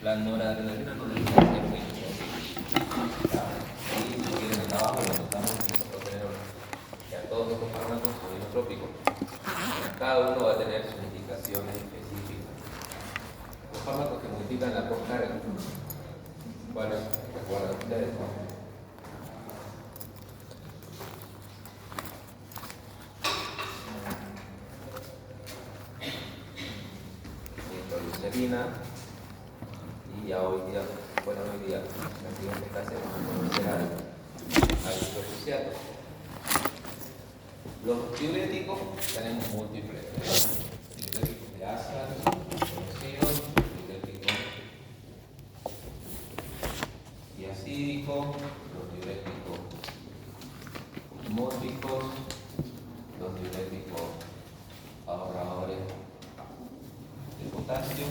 La noradrenalina no debería ser muy importante. Y si quieren acá abajo lo notamos nosotros tenemos que a todos estos fármacos son inotrópicos. Cada uno va a tener sus indicaciones específicas. Los fármacos que modifican la postcarga, ¿cuáles recuerdan ustedes? Nitroglicerina, y ya hoy día, bueno, hoy día, en la siguiente clase vamos a conocer al hidrofosiato. Los diuréticos tenemos múltiples, diuréticos de asa, conocidos, diuréticos diacídicos, los diuréticos osmóticos, los diuréticos ahorradores de potasio,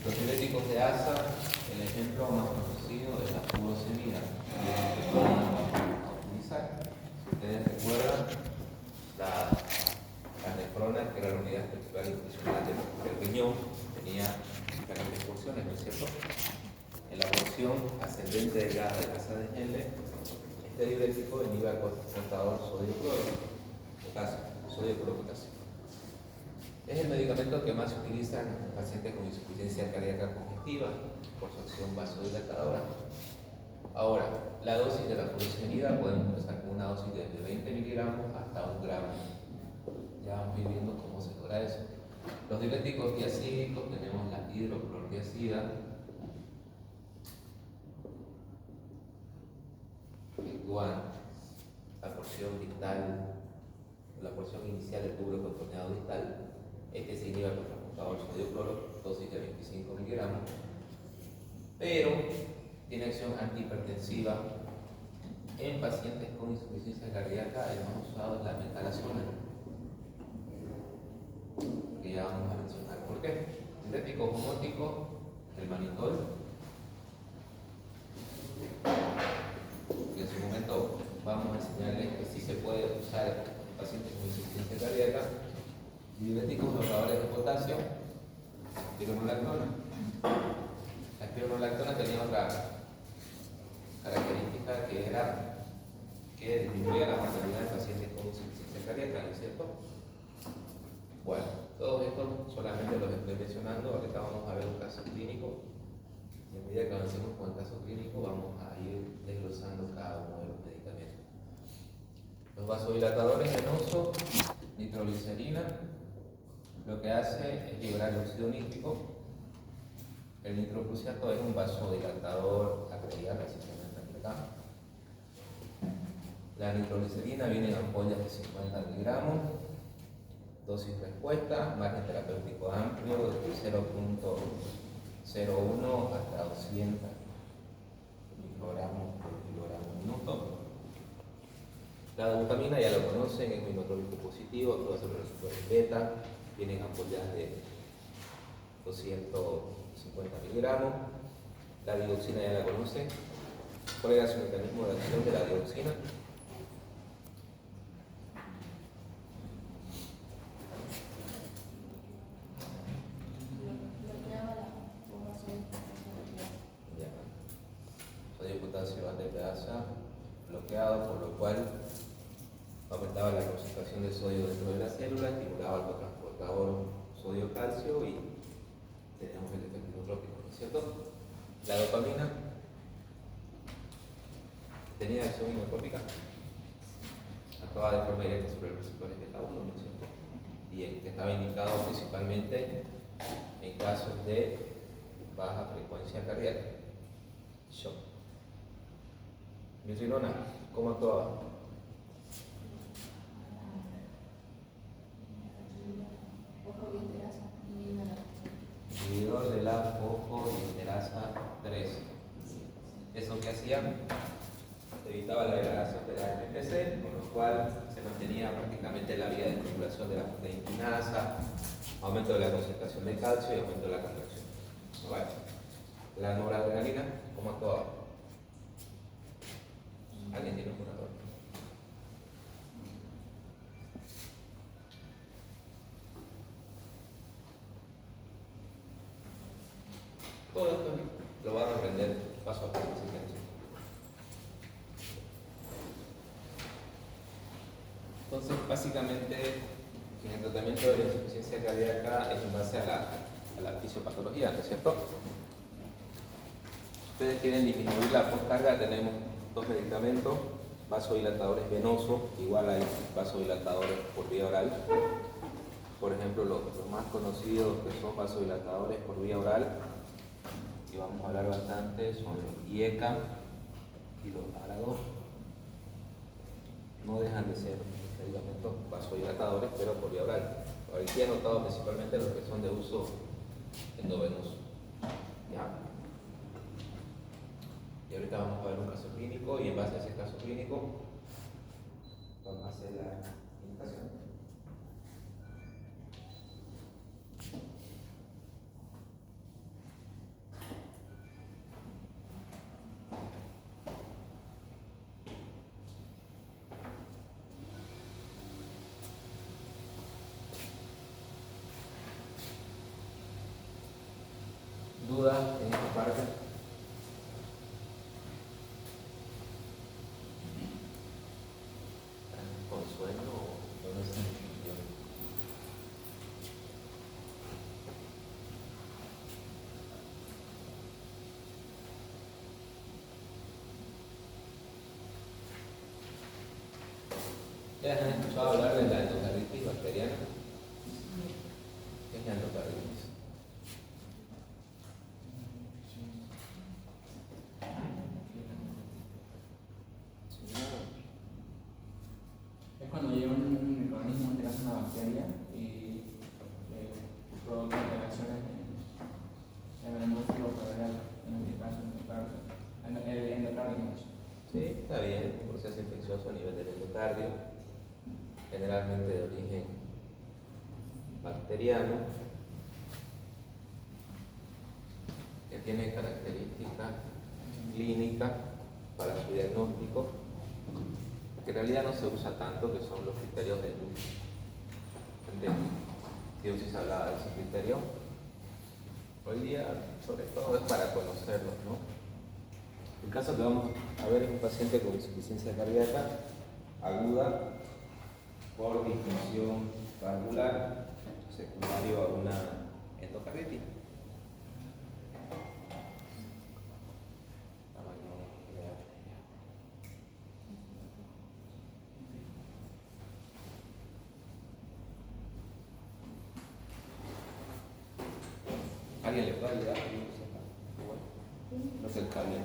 los diuréticos de asa. El ejemplo más conocido es la furosemida, que vamos a utilizar. Si ustedes recuerdan, la nefrona, que era la unidad principal y funcional del riñón, tenía diferentes porciones, ¿no es cierto? En la porción ascendente delgada de casa de Henle, este diurético inhibe al portador sodio-cloro, potasio, sodio-cloro-potasio. Es el medicamento que más se utiliza en pacientes con insuficiencia cardíaca congestiva por su acción vasodilatadora. Ahora, la dosis de la furosemida podemos empezar con una dosis desde 20 miligramos hasta 1 gramo. Ya vamos a ir viendo cómo se logra eso. Los diuréticos diacídicos tenemos la hidroclordiazida, que actúan la porción distal, la porción inicial del tubo contorneado distal. Este se inhibe por transportador sodio-cloro, dosis de 25 miligramos, pero tiene acción antihipertensiva en pacientes con insuficiencia cardíaca. El más usado es la metalazona, que ya vamos a mencionar. ¿Por qué? Diurético osmótico, el manitol, que en su momento vamos a enseñarles que sí se puede usar en pacientes con insuficiencia cardíaca. Diuréticos ahorradores de potasio, espironolactona. La espironolactona tenía otra característica, que era que disminuía la mortalidad en pacientes con insuficiencia cardíaca, ¿no es cierto? Bueno, todos estos solamente los estoy mencionando. Ahorita vamos a ver un caso clínico, y a medida que avancemos con el caso clínico vamos a ir desglosando cada uno de los medicamentos. Los vasodilatadores venosos, nitroglicerina, lo que hace es liberar el óxido nítrico. El nitroprusiato es un vasodilatador arterial, así se llama acá. La nitroglicerina viene en ampollas de 50 miligramos, dosis respuesta, margen terapéutico amplio, desde 0.01 hasta 200 microgramos por kilogramo minuto. La dobutamina ya lo conocen, es inotrópico positivo, actúa sobre los receptores beta, vienen ampollas de 250 miligramos. La dioxina ya la conocen. ¿Cuál era su mecanismo de acción de la dioxina? Sodio potasio ATPasa bloqueado, por lo cual aumentaba la concentración de sodio dentro de la célula, estimulaba el cotransportador sodio-calcio y tenemos el efecto inotrópico, ¿no es cierto? La dopamina tenía acción inotrópica, actuaba de forma directa sobre los receptores beta 1, ¿no es cierto? Y que estaba indicado principalmente en casos de baja frecuencia cardíaca. Shock. Mirrinona, ¿cómo actuaba? Inhibidor de la fosfoliesterasa 3. ¿Eso qué hacía? Evitaba la degradación de la MPC, con lo cual se mantenía prácticamente la vía de estimulación de la proteinasa, aumento de la concentración de calcio y aumento de la contracción. Bueno, la noradrenalina, ¿cómo actuaba? ¿Alguien tiene un curador? Entonces, básicamente, en el tratamiento de la insuficiencia cardíaca es en base a la fisiopatología, ¿no es cierto? Si ustedes quieren disminuir la postcarga, tenemos dos medicamentos, vasodilatadores venosos, igual hay vasodilatadores por vía oral. Por ejemplo, los más conocidos que son vasodilatadores por vía oral, y vamos a hablar bastante, son los IECA y los ARA2. No dejan de ser medicamentos vasodilatadores, pero por vía oral. Aquí he anotado principalmente los que son de uso endovenoso. ¿Ya? Y ahorita vamos a ver un caso clínico y en base a ese caso clínico vamos a hacer la indicación. ¿Dudas en esta parte? ¿Con sueño o no sé? ¿Ya han escuchado hablar de la endocarditis bacteriana? ¿Qué es la endocarditis? Es cuando llega un microorganismo, en este caso una bacteria, y provoca reacciones en el músculo cerebral, en este caso el endocardio. Sí, está bien, un proceso infeccioso a nivel del endocardio, generalmente de origen bacteriano, que tiene características clínicas para su diagnóstico, que en realidad no se usa tanto, que son los criterios de luz. Dios sí se hablaba de esos criterios. Hoy día, sobre todo, es para conocerlos, ¿no? El caso que vamos a ver es un paciente con insuficiencia cardíaca aguda por disfunción valvular secundario a una endocarditis. ¿Alguien le puede ayudar? No sé el cable.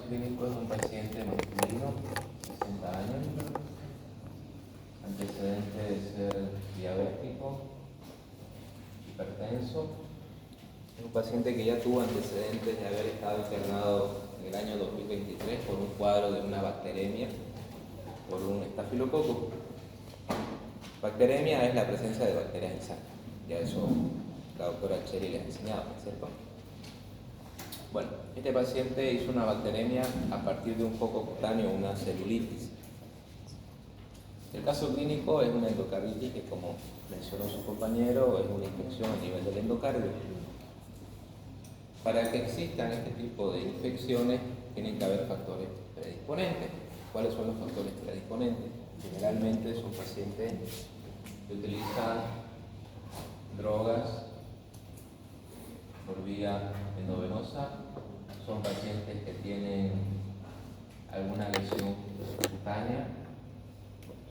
Clínico es un paciente masculino, 60 años, antecedente de ser diabético, hipertenso. Es un paciente que ya tuvo antecedentes de haber estado internado en el año 2023 por un cuadro de una bacteremia, por un estafilococo. Bacteremia es la presencia de bacterias en sangre. Ya eso la doctora Cheri les ha enseñado, ¿no es cierto? Bueno, este paciente hizo una bacteremia a partir de un foco cutáneo, una celulitis. El caso clínico es una endocarditis que, como mencionó su compañero, es una infección a nivel del endocardio. Para que existan este tipo de infecciones tienen que haber factores predisponentes. ¿Cuáles son los factores predisponentes? Generalmente son pacientes que utilizan drogas por vía endovenosa, son pacientes que tienen alguna lesión cutánea,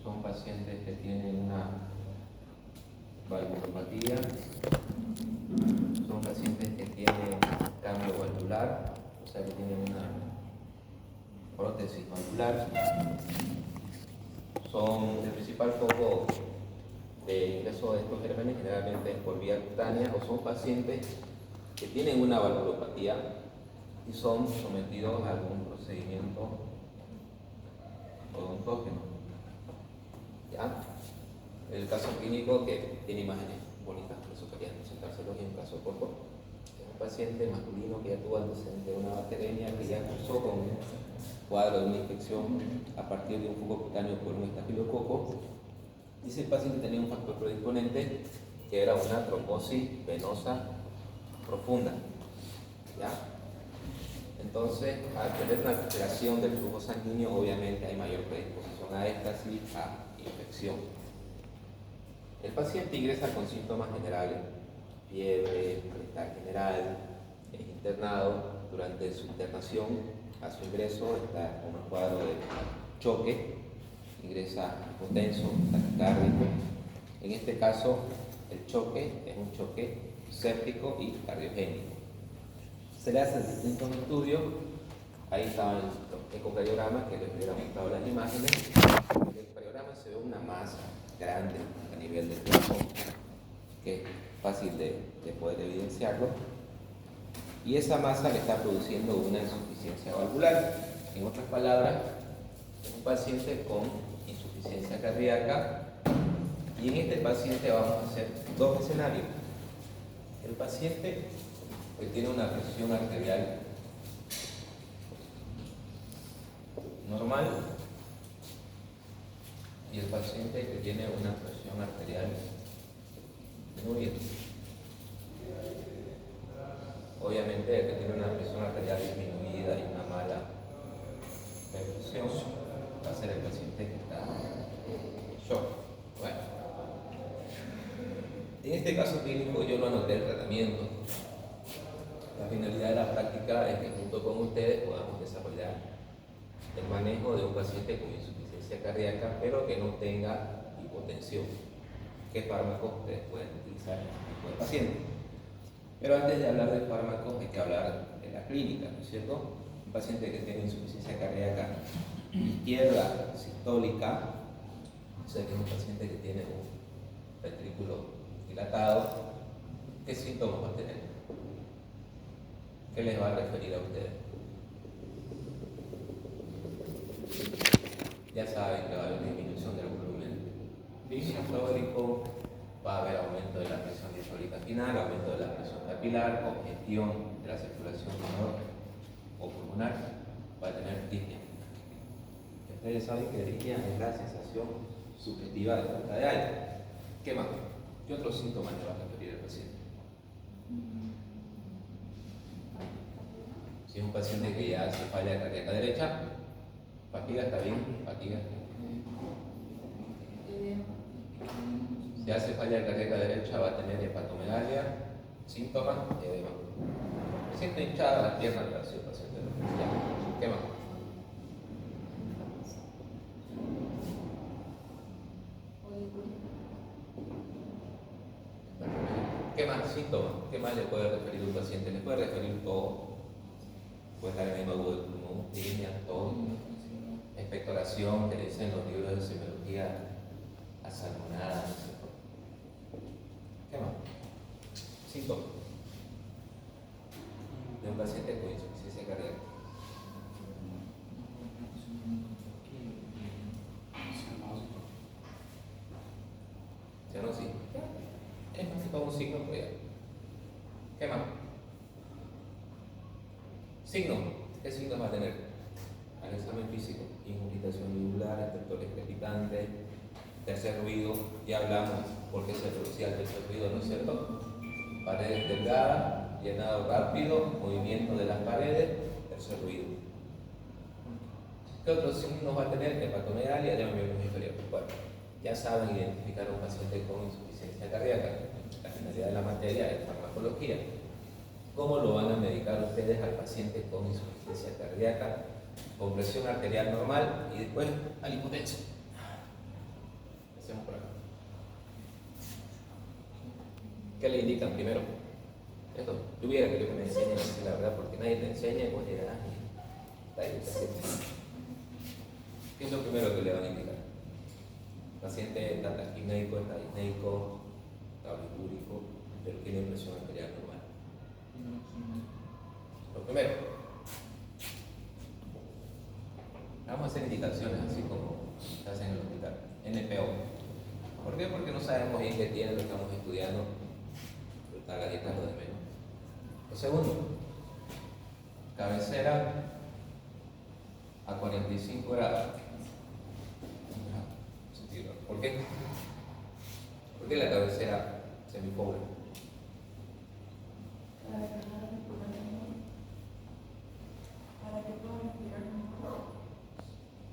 son pacientes que tienen una valvulopatía, son pacientes que tienen cambio valvular, o sea que tienen una prótesis valvular, son el principal foco de ingreso de estos gérmenes generalmente es por vía cutánea o son pacientes que tienen una valvulopatía y son sometidos a algún procedimiento odontógeno. ¿Ya? El caso clínico que tiene imágenes bonitas, por eso quería presentárselos, y un caso corto. Es un paciente masculino que ya tuvo antecedente de una bacteriemia, que ya cursó con un cuadro de una infección a partir de un foco cutáneo por un estafilococo. Y ese paciente tenía un factor predisponente que era una trombosis venosa profunda. ¿Ya? Entonces, al tener una alteración del flujo sanguíneo, obviamente hay mayor predisposición a éxtasis, a infección. El paciente ingresa con síntomas generales, fiebre, malestar general, es internado. Durante su internación, a su ingreso, está con un cuadro de choque, ingresa hipotenso, taquicárdico. En este caso, el choque es un choque séptico y cardiogénico. Se le hacen distintos estudios. Ahí estaban los ecocardiogramas que les hubiera mostrado las imágenes. En el ecocardiograma se ve una masa grande a nivel del corazón, que es fácil de poder evidenciarlo. Y esa masa le está produciendo una insuficiencia valvular. En otras palabras, es un paciente con insuficiencia cardíaca. Y en este paciente vamos a hacer dos escenarios. El paciente que tiene una presión arterial normal y el paciente que tiene una presión arterial muy bien. Obviamente el que tiene una presión arterial disminuida y una mala perfusión va a ser el paciente que está en shock. Bueno, en este caso clínico yo no anoté el tratamiento. La finalidad de la práctica es que junto con ustedes podamos desarrollar el manejo de un paciente con insuficiencia cardíaca, pero que no tenga hipotensión. ¿Qué fármacos ustedes pueden utilizar en este tipo de pacientes? Pero antes de hablar de fármacos hay que hablar de la clínica, ¿no es cierto? Un paciente que tiene insuficiencia cardíaca izquierda sistólica, o sea que es un paciente que tiene un ventrículo dilatado, ¿qué síntomas va a tener? ¿Qué les va a referir a ustedes? Ya saben que va a haber disminución del volumen diastólico, va a haber aumento de la presión diastólica final, aumento de la presión capilar, congestión de la circulación menor o pulmonar, va a tener disnea. Ustedes saben que disnea es la sensación subjetiva de falta de aire. ¿Qué más? ¿Qué otros síntomas le va a referir al paciente? Si es un paciente que ya hace falla cardíaca derecha, fatiga, ¿está bien? Fatiga. Si hace falla cardíaca derecha va a tener hepatomegalia, síntomas, edema. Siente hinchada las piernas para el paciente. ¿Qué más? ¿Qué más síntomas? ¿Qué más le puede referir un paciente? Le puede referir todo. Puede dar edema agudo del pulmón, disnea, todo. Expectoración, que le dicen los libros de semiología, asalmonada, ¿no es cierto? ¿Qué más? Síntomas de un paciente con insuficiencia cardíaca. Cianosis. Es más que todo un signo, pues ya. ¿Qué más? Signos. ¿Qué signos va a tener? Al examen físico, ingurgitación yugular, estertores crepitantes, tercer ruido, ya hablamos por qué se producía el tercer ruido, ¿no es cierto? Paredes delgadas, llenado rápido, movimiento de las paredes, tercer ruido. ¿Qué otros signos va a tener? Hepatomegalia, edema miocárdico inferior. Bueno, ya saben identificar a un paciente con insuficiencia cardíaca. La finalidad de la materia es farmacología. ¿Cómo lo van a medicar ustedes al paciente con insuficiencia cardíaca, con presión arterial normal y después al hipotenso? Hacemos por acá. ¿Qué le indican primero? Esto, yo hubiera querido que me enseñen, la verdad, porque nadie te enseña, pues dirás, ¿qué es lo primero que le van a indicar? paciente está taquipneico, está disneico, está olipúrico, pero tiene presión arterial normal. Lo primero, vamos a hacer indicaciones así como se hacen en el hospital. NPO. ¿Por qué? Porque no sabemos bien qué tiene, lo estamos estudiando. Está la dieta lo de menos. Lo segundo, cabecera a 45 grados. ¿Por qué? ¿Por qué la cabecera semipobre?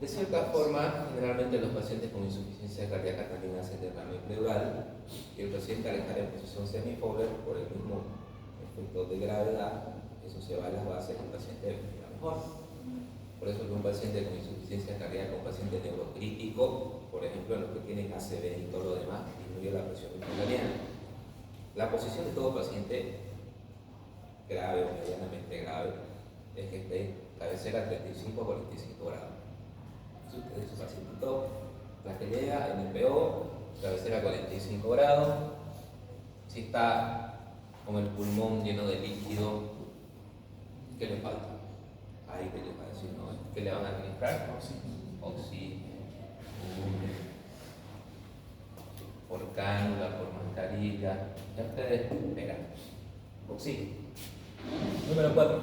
De cierta forma, generalmente los pacientes con insuficiencia cardíaca también hacen derrame pleural y el paciente al estar en posición semipobre por el mismo efecto de gravedad, eso se va a las bases del paciente respira mejor. Por eso que un paciente con insuficiencia cardíaca, un paciente neurocrítico, por ejemplo, en los que tienen ACV y todo lo demás, disminuye la presión intracraniana. La posición de todo paciente grave o medianamente grave es que esté cabecera 35 o 45 grados. Si usted es un pacientito, la que llega en el PO, cabecera 45 grados, si está con el pulmón lleno de líquido, ¿qué le falta? Ahí que les va a decir, ¿no? ¿Qué le van a administrar? Oxígeno. Por cánula, por mascarilla, ya ustedes verán. Oxígeno. Número 4.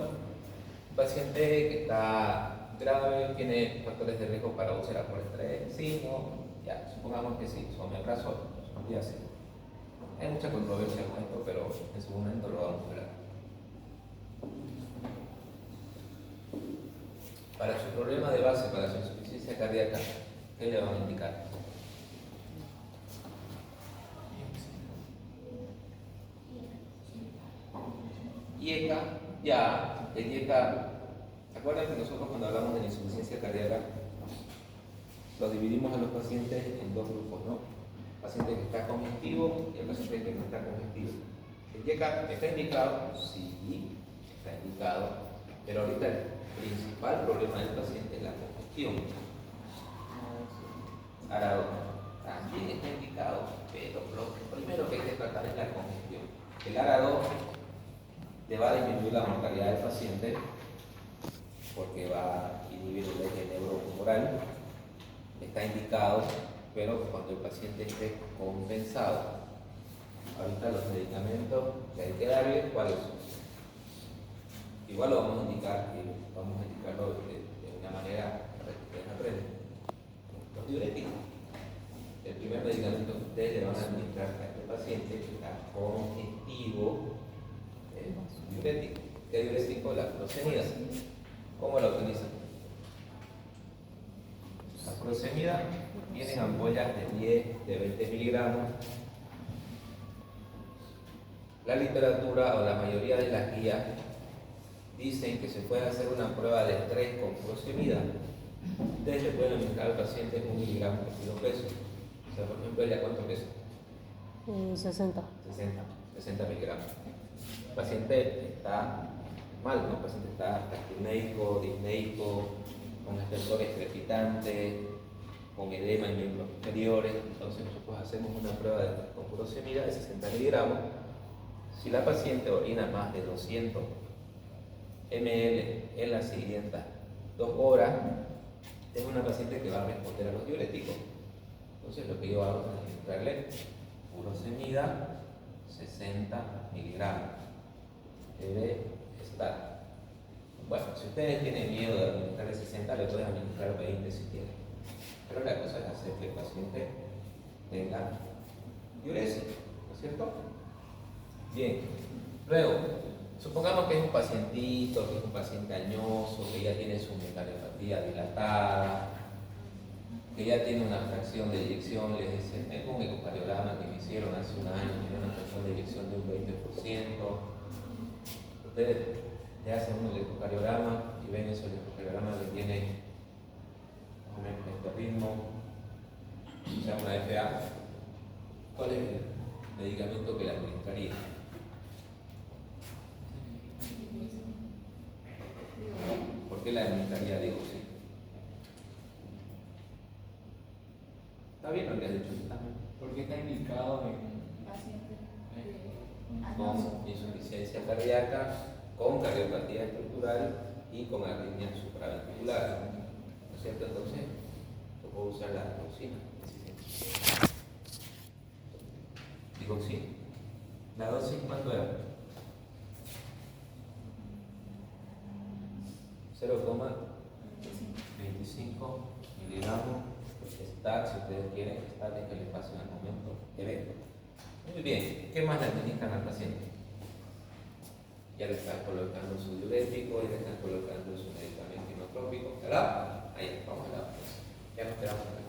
Un paciente que está grave, tiene factores de riesgo para úlcera por estrés, sí, no, ya, supongamos que sí, omeprazol, ya sé. Hay mucha controversia con esto, pero en su momento lo vamos a ver. Para su problema de base, para su insuficiencia cardíaca, ¿qué le van a indicar? IECA, ya, el IECA, ¿se acuerdan que nosotros cuando hablamos de la insuficiencia cardíaca, lo dividimos a los pacientes en dos grupos, ¿no? El paciente que está congestivo y el paciente que no está congestivo. ¿El IECA está indicado? Sí, está indicado, pero ahorita el principal problema del paciente es la congestión. Ahora, también está indicado, pero lo primero que hay que tratar es la congestión. El ARA2 te va a disminuir la mortalidad del paciente porque va a inhibir el eje neurohumoral, está indicado, pero cuando el paciente esté compensado. Ahorita los medicamentos que hay que darle, ¿cuáles son? Igual lo vamos a indicarlo de una manera para que ustedes aprendan. Los diuréticos. El primer medicamento que ustedes le van a administrar a este paciente que está congestivo es diurético. ¿Qué diurético? La furosemida. ¿Cómo la utilizan? La furosemida viene en ampollas de 10, de 20 miligramos. La literatura o la mayoría de las guías dicen que se puede hacer una prueba de estrés con furosemida. Ustedes le pueden administrar al paciente 1 miligramo por kilo peso. O sea, por ejemplo, ¿ella cuánto pesa? 60. 60 miligramos. El paciente está mal, ¿no? El paciente está taquipneico, disneico, con estertores crepitantes, con edema en miembros inferiores. Entonces nosotros hacemos una prueba con furosemida de 60 miligramos. Si la paciente orina más de 200 ml en las siguientes 2 horas, es una paciente que va a responder a los diuréticos. Entonces lo que yo hago es administrarle furosemida 60 miligramos. Debe estar. Bueno, si ustedes tienen miedo de administrarle 60, le pueden administrar 20 si quieren. Pero la cosa es hacer que el paciente tenga diuresis, ¿no es cierto? Bien. Luego, supongamos que es un pacientito, que es un paciente añoso, que ya tiene su miocardiopatía dilatada, que ya tiene una fracción de eyección, les dicen, tengo un ecocardiograma que me hicieron hace un año, tiene una fracción de eyección de un 20%. Ustedes le hacen un ecocardiograma y ven eso, el ecocardiograma que tiene más o menos este ritmo, o sea, una FA. ¿Cuál es el medicamento que le administraría? ¿Por qué la administraría digoxina? ¿Está bien lo que has dicho? diagnosticados con insuficiencia cardíaca, con cardiopatía estructural y con arritmia supraventricular. ¿No es cierto? Entonces, yo puedo usar la digoxina. Digoxina. ¿La dosis cuánto era? 0,25 miligramos. Estar, si ustedes quieren, estar es que le pasen al momento evento. Muy bien, ¿qué más le administran al paciente? Ya le están colocando su diurético, ya le están colocando su medicamento inotrópico, ¿verdad? Ahí, vamos a la ya nos quedamos acá.